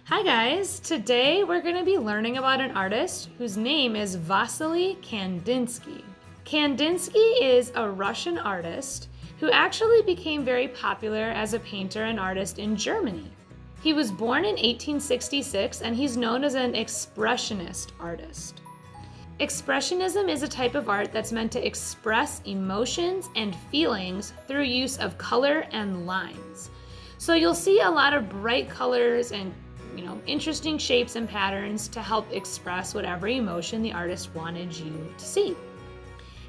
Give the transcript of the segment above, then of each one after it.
Hi guys, today we're going to be learning about an artist whose name is Wassily Kandinsky. Kandinsky is a Russian artist who actually became very popular as a painter and artist in Germany. He was born in 1866 and he's known as an expressionist artist. Expressionism is a type of art that's meant to express emotions and feelings through use of color and lines. So you'll see a lot of bright colors and interesting shapes and patterns to help express whatever emotion the artist wanted you to see.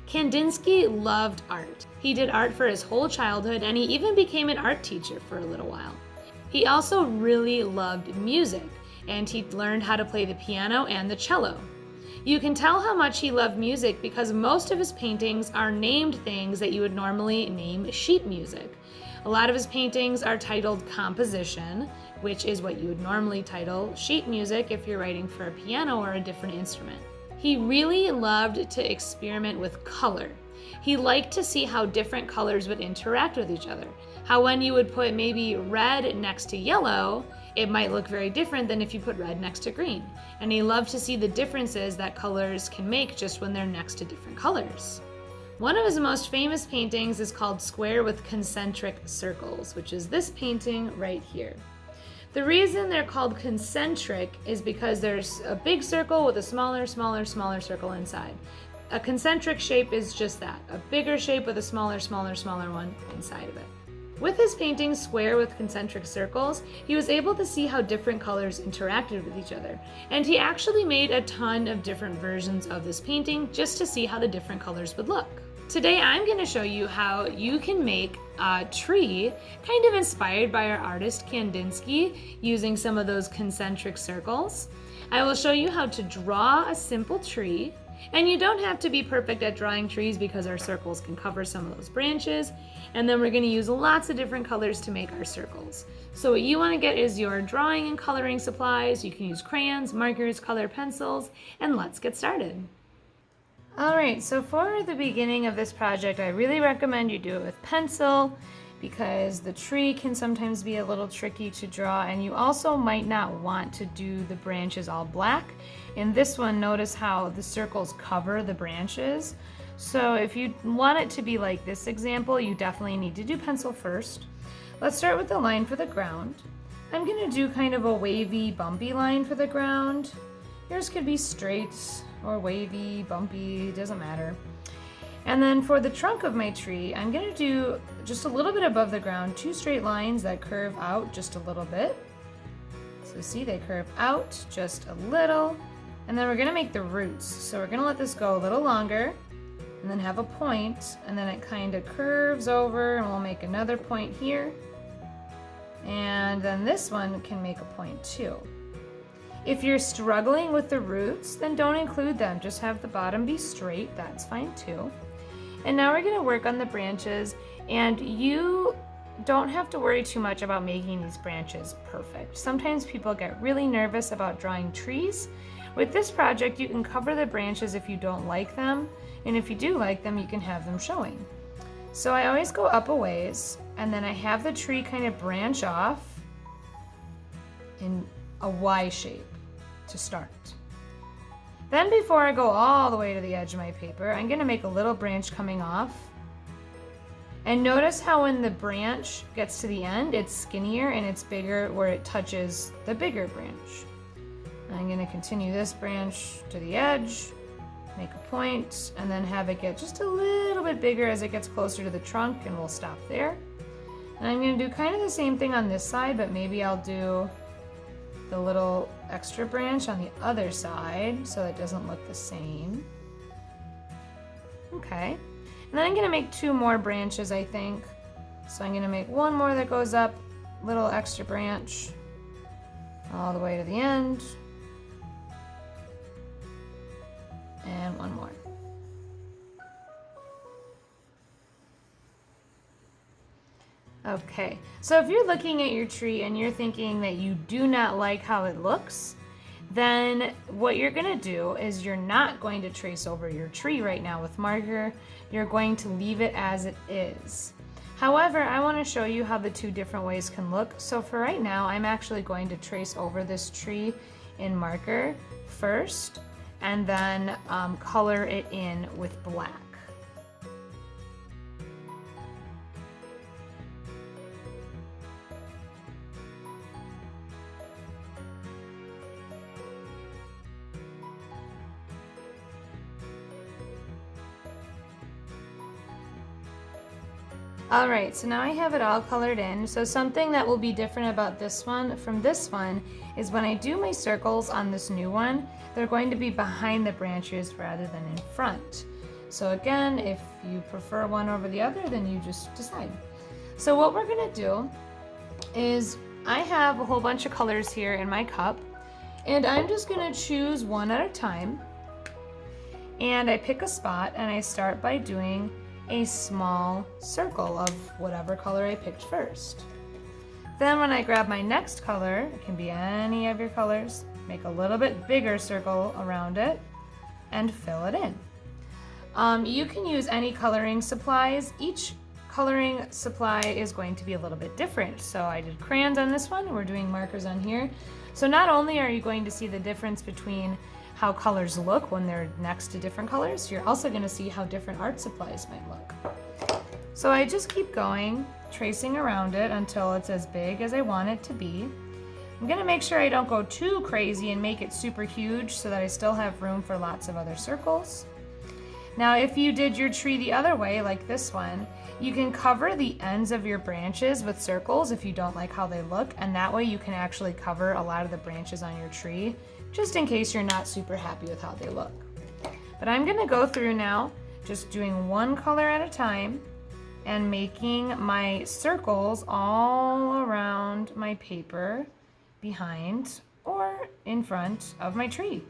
Kandinsky loved art. He did art for his whole childhood and he even became an art teacher for a little while. He also really loved music and he learned how to play the piano and the cello. You can tell how much he loved music because most of his paintings are named things that you would normally name sheet music. A lot of his paintings are titled composition, which is what you would normally title sheet music if you're writing for a piano or a different instrument. He really loved to experiment with color. He liked to see how different colors would interact with each other. How when you would put maybe red next to yellow, it might look very different than if you put red next to green. And he loved to see the differences that colors can make just when they're next to different colors. One of his most famous paintings is called Square with Concentric Circles, which is this painting right here. The reason they're called concentric is because there's a big circle with a smaller circle inside. A concentric shape is just that, a bigger shape with a smaller one inside of it. With his painting Square with Concentric Circles, he was able to see how different colors interacted with each other. And he actually made a ton of different versions of this painting just to see how the different colors would look. Today I'm going to show you how you can make a tree kind of inspired by our artist Kandinsky using some of those concentric circles. I will show you how to draw a simple tree, and you don't have to be perfect at drawing trees because our circles can cover some of those branches, and then we're going to use lots of different colors to make our circles. So what you want to get is your drawing and coloring supplies. You can use crayons, markers, colored pencils, and let's get started. Alright, so for the beginning of this project, I really recommend you do it with pencil because the tree can sometimes be a little tricky to draw, and you also might not want to do the branches all black. In this one, notice how the circles cover the branches. So if you want it to be like this example, you definitely need to do pencil first. Let's start with the line for the ground. I'm going to do kind of a wavy, bumpy line for the ground. Yours could be straight or wavy, bumpy, doesn't matter. And then for the trunk of my tree, I'm going to do just a little bit above the ground, two straight lines that curve out just a little bit. So see, they curve out just a little. And then we're going to make the roots. So we're going to let this go a little longer and then have a point, and then it kind of curves over, and we'll make another point here. And then this one can make a point too. If you're struggling with the roots, then don't include them. Just have the bottom be straight. That's fine too. And now we're going to work on the branches, and you don't have to worry too much about making these branches perfect. Sometimes people get really nervous about drawing trees. With this project, you can cover the branches if you don't like them, and if you do like them, you can have them showing. So I always go up a ways, and then I have the tree kind of branch off in a Y shape to start. Then before I go all the way to the edge of my paper, I'm going to make a little branch coming off. And notice how when the branch gets to the end, it's skinnier and it's bigger where it touches the bigger branch. I'm going to continue this branch to the edge, make a point, and then have it get just a little bit bigger as it gets closer to the trunk, and we'll stop there. And I'm going to do kind of the same thing on this side, but maybe I'll do the little extra branch on the other side so it doesn't look the same. Okay, and then I'm going to make two more branches, I think. So I'm going to make one more that goes up, little extra branch, all the way to the end, and one more. Okay, so if you're looking at your tree and you're thinking that you do not like how it looks, then what you're going to do is you're not going to trace over your tree right now with marker. You're going to leave it as it is. However, I want to show you how the two different ways can look. So for right now, I'm actually going to trace over this tree in marker first, and then color it in with black. Alright, so now I have it all colored in. So something that will be different about this one from this one is when I do my circles on this new one, they're going to be behind the branches rather than in front. So again, if you prefer one over the other, then you just decide. So what we're going to do is I have a whole bunch of colors here in my cup, and I'm just going to choose one at a time. And I pick a spot and I start by doing a small circle of whatever color I picked first. Then when I grab my next color, it can be any of your colors, make a little bit bigger circle around it and fill it in. You can use any coloring supplies. Each coloring supply is going to be a little bit different. So I did crayons on this one, we're doing markers on here. So not only are you going to see the difference between how colors look when they're next to different colors, you're also going to see how different art supplies might look. So I just keep going, tracing around it until it's as big as I want it to be. I'm going to make sure I don't go too crazy and make it super huge so that I still have room for lots of other circles. Now if you did your tree the other way, like this one, you can cover the ends of your branches with circles if you don't like how they look, and that way you can actually cover a lot of the branches on your tree, just in case you're not super happy with how they look. But I'm gonna go through now, just doing one color at a time and making my circles all around my paper behind or in front of my tree.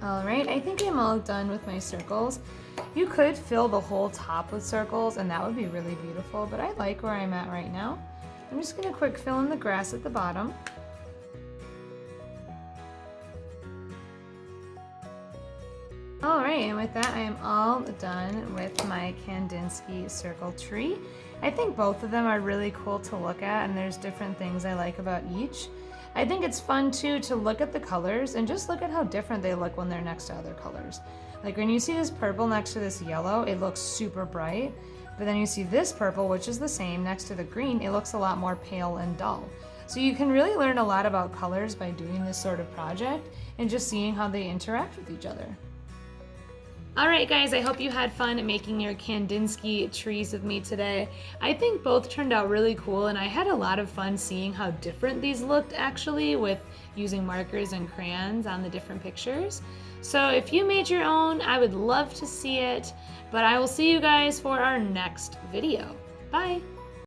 All right, I think I'm all done with my circles. You could fill the whole top with circles and that would be really beautiful, but I like where I'm at right now. I'm just gonna quick fill in the grass at the bottom. All right, and with that, I am all done with my Kandinsky circle tree. I think both of them are really cool to look at, and there's different things I like about each. I think it's fun too to look at the colors and just look at how different they look when they're next to other colors. Like when you see this purple next to this yellow, it looks super bright, but then you see this purple, which is the same, next to the green, it looks a lot more pale and dull. So you can really learn a lot about colors by doing this sort of project and just seeing how they interact with each other. Alright guys, I hope you had fun making your Kandinsky trees with me today. I think both turned out really cool, and I had a lot of fun seeing how different these looked actually with using markers and crayons on the different pictures. So if you made your own, I would love to see it, but I will see you guys for our next video. Bye!